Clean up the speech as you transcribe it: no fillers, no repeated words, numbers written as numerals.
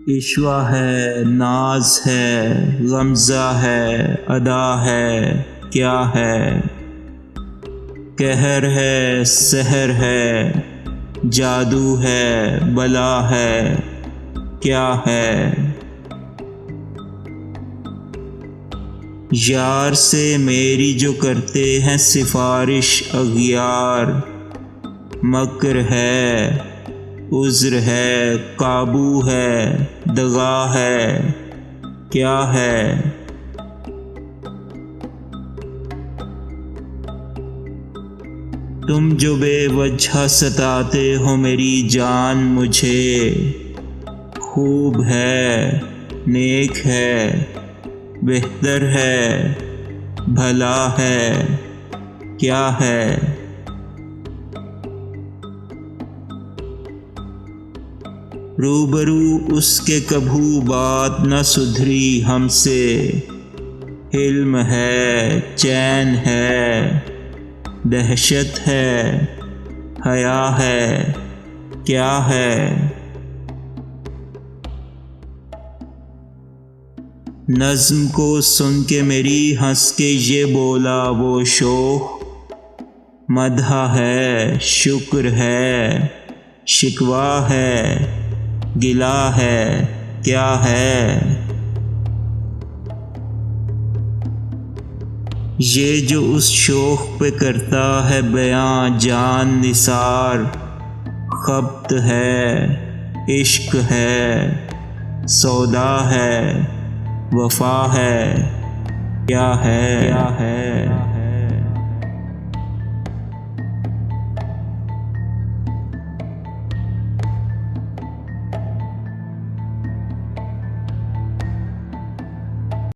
इश्वा है, नाज है, गमज़ा है, अदा है, क्या है। कहर है, सहर है, जादू है, बला है, क्या है। यार से मेरी जो करते हैं सिफारिश अगियार, मकर है, उज़्र है, काबू है, दगा है, क्या है। तुम जो बेवजह सताते हो मेरी जान मुझे, खूब है, नेक है, बेहतर है, भला है, क्या है। रूबरू उसके कभू बात न सुधरी हमसे, हिल्म है, चैन है, दहशत है, हया है, क्या है। नज़्म को सुन के मेरी हंस के ये बोला वो शोख, मदहा है, शुक्र है, शिकवा है, गिला है, क्या है। ये जो उस शोख पे करता है बयां जान निसार, खब्त है, इश्क है, सौदा है, वफा है, क्या है।